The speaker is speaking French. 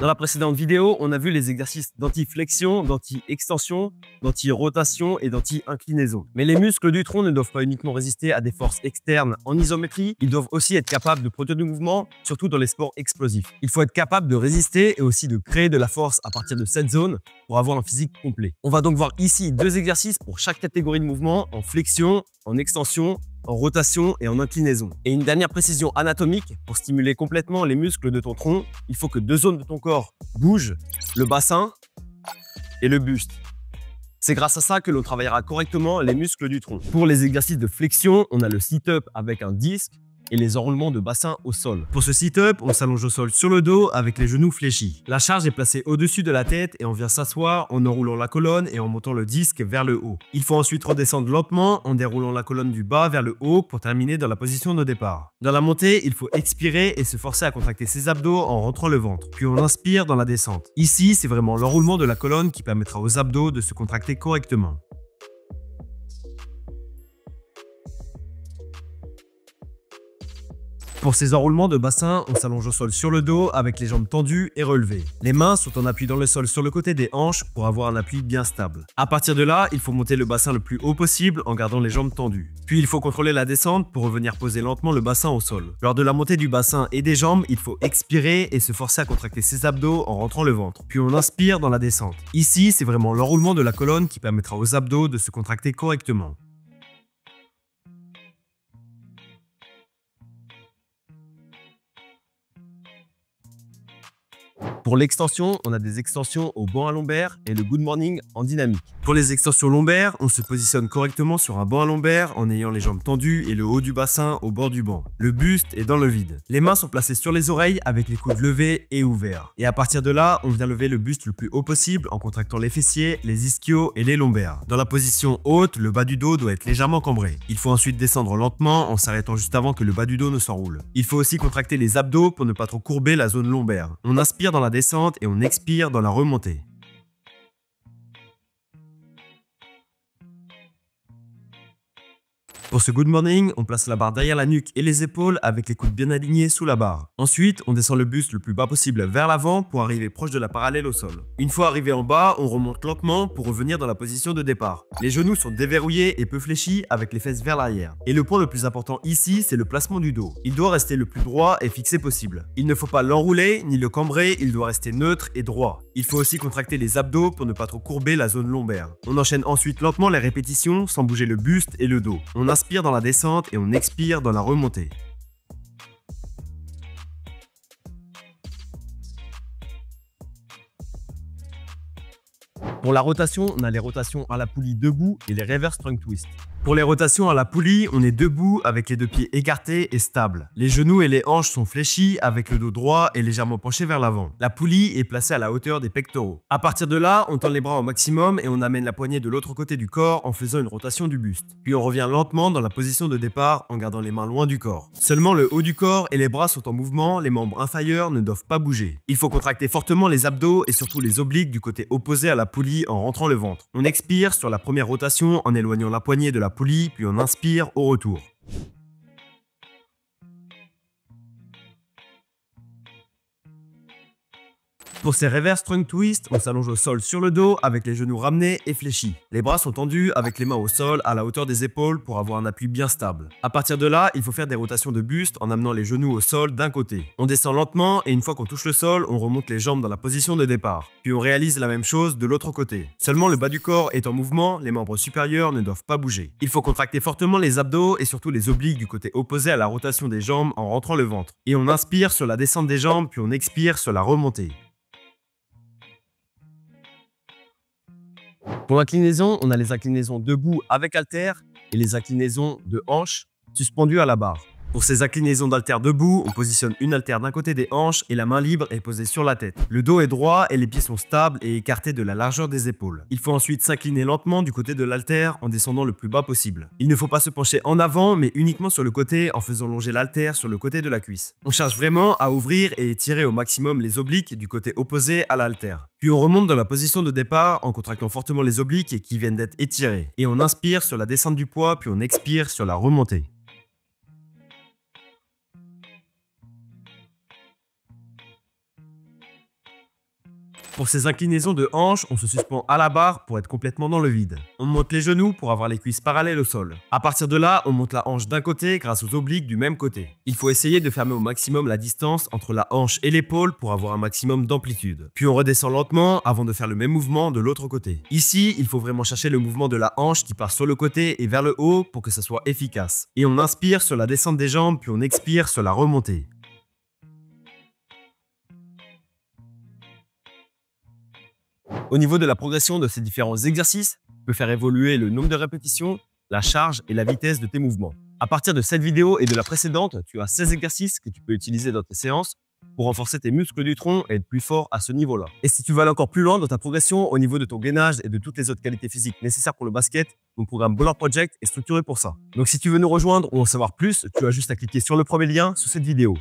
Dans la précédente vidéo, on a vu les exercices d'anti-flexion, d'anti-extension, d'anti-rotation et d'anti-inclinaison. Mais les muscles du tronc ne doivent pas uniquement résister à des forces externes en isométrie, ils doivent aussi être capables de produire du mouvement, surtout dans les sports explosifs. Il faut être capable de résister et aussi de créer de la force à partir de cette zone pour avoir un physique complet. On va donc voir ici deux exercices pour chaque catégorie de mouvement, en flexion, en extension, en rotation et en inclinaison. Et une dernière précision anatomique, pour stimuler complètement les muscles de ton tronc, il faut que deux zones de ton corps bougent, le bassin et le buste. C'est grâce à ça que l'on travaillera correctement les muscles du tronc. Pour les exercices de flexion, on a le sit-up avec un disque et les enroulements de bassin au sol. Pour ce sit-up, on s'allonge au sol sur le dos avec les genoux fléchis. La charge est placée au-dessus de la tête et on vient s'asseoir en enroulant la colonne et en montant le disque vers le haut. Il faut ensuite redescendre lentement en déroulant la colonne du bas vers le haut pour terminer dans la position de départ. Dans la montée, il faut expirer et se forcer à contracter ses abdos en rentrant le ventre. Puis on inspire dans la descente. Ici, c'est vraiment l'enroulement de la colonne qui permettra aux abdos de se contracter correctement. Pour ces enroulements de bassin, on s'allonge au sol sur le dos avec les jambes tendues et relevées. Les mains sont en appui dans le sol sur le côté des hanches pour avoir un appui bien stable. À partir de là, il faut monter le bassin le plus haut possible en gardant les jambes tendues. Puis il faut contrôler la descente pour revenir poser lentement le bassin au sol. Lors de la montée du bassin et des jambes, il faut expirer et se forcer à contracter ses abdos en rentrant le ventre. Puis on inspire dans la descente. Ici, c'est vraiment l'enroulement de la colonne qui permettra aux abdos de se contracter correctement. Pour l'extension, on a des extensions au banc à lombaire et le good morning en dynamique. Pour les extensions lombaires, on se positionne correctement sur un banc à lombaire en ayant les jambes tendues et le haut du bassin au bord du banc. Le buste est dans le vide. Les mains sont placées sur les oreilles avec les coudes levés et ouverts. Et à partir de là, on vient lever le buste le plus haut possible en contractant les fessiers, les ischios et les lombaires. Dans la position haute, le bas du dos doit être légèrement cambré. Il faut ensuite descendre lentement en s'arrêtant juste avant que le bas du dos ne s'enroule. Il faut aussi contracter les abdos pour ne pas trop courber la zone lombaire. On inspire dans la descente et on expire dans la remontée. Pour ce good morning, on place la barre derrière la nuque et les épaules avec les coudes bien alignés sous la barre. Ensuite, on descend le buste le plus bas possible vers l'avant pour arriver proche de la parallèle au sol. Une fois arrivé en bas, on remonte lentement pour revenir dans la position de départ. Les genoux sont déverrouillés et peu fléchis avec les fesses vers l'arrière. Et le point le plus important ici, c'est le placement du dos. Il doit rester le plus droit et fixé possible. Il ne faut pas l'enrouler ni le cambrer, il doit rester neutre et droit. Il faut aussi contracter les abdos pour ne pas trop courber la zone lombaire. On enchaîne ensuite lentement les répétitions sans bouger le buste et le dos. On inspire dans la descente et on expire dans la remontée. Pour la rotation, on a les rotations à la poulie debout et les reverse trunk twist. Pour les rotations à la poulie, on est debout avec les deux pieds écartés et stables. Les genoux et les hanches sont fléchis avec le dos droit et légèrement penché vers l'avant. La poulie est placée à la hauteur des pectoraux. À partir de là, on tend les bras au maximum et on amène la poignée de l'autre côté du corps en faisant une rotation du buste. Puis on revient lentement dans la position de départ en gardant les mains loin du corps. Seulement le haut du corps et les bras sont en mouvement, les membres inférieurs ne doivent pas bouger. Il faut contracter fortement les abdos et surtout les obliques du côté opposé à la poulie en rentrant le ventre. On expire sur la première rotation en éloignant la poignée de la poulie, puis on inspire au retour. Pour ces reverse trunk twist, on s'allonge au sol sur le dos avec les genoux ramenés et fléchis. Les bras sont tendus avec les mains au sol à la hauteur des épaules pour avoir un appui bien stable. À partir de là, il faut faire des rotations de buste en amenant les genoux au sol d'un côté. On descend lentement et une fois qu'on touche le sol, on remonte les jambes dans la position de départ. Puis on réalise la même chose de l'autre côté. Seulement le bas du corps est en mouvement, les membres supérieurs ne doivent pas bouger. Il faut contracter fortement les abdos et surtout les obliques du côté opposé à la rotation des jambes en rentrant le ventre. Et on inspire sur la descente des jambes puis on expire sur la remontée. Pour l'inclinaison, on a les inclinaisons debout avec haltère et les inclinaisons de hanches suspendues à la barre. Pour ces inclinaisons d'haltère debout, on positionne une haltère d'un côté des hanches et la main libre est posée sur la tête. Le dos est droit et les pieds sont stables et écartés de la largeur des épaules. Il faut ensuite s'incliner lentement du côté de l'haltère en descendant le plus bas possible. Il ne faut pas se pencher en avant mais uniquement sur le côté en faisant longer l'haltère sur le côté de la cuisse. On cherche vraiment à ouvrir et étirer au maximum les obliques du côté opposé à l'haltère. Puis on remonte dans la position de départ en contractant fortement les obliques qui viennent d'être étirés. Et on inspire sur la descente du poids puis on expire sur la remontée. Pour ces inclinaisons de hanches, on se suspend à la barre pour être complètement dans le vide. On monte les genoux pour avoir les cuisses parallèles au sol. À partir de là, on monte la hanche d'un côté grâce aux obliques du même côté. Il faut essayer de fermer au maximum la distance entre la hanche et l'épaule pour avoir un maximum d'amplitude. Puis on redescend lentement avant de faire le même mouvement de l'autre côté. Ici, il faut vraiment chercher le mouvement de la hanche qui part sur le côté et vers le haut pour que ça soit efficace. Et on inspire sur la descente des jambes, puis on expire sur la remontée. Au niveau de la progression de ces différents exercices, tu peux faire évoluer le nombre de répétitions, la charge et la vitesse de tes mouvements. À partir de cette vidéo et de la précédente, tu as 16 exercices que tu peux utiliser dans tes séances pour renforcer tes muscles du tronc et être plus fort à ce niveau-là. Et si tu veux aller encore plus loin dans ta progression au niveau de ton gainage et de toutes les autres qualités physiques nécessaires pour le basket, mon programme Baller Project est structuré pour ça. Donc si tu veux nous rejoindre ou en savoir plus, tu as juste à cliquer sur le premier lien sous cette vidéo.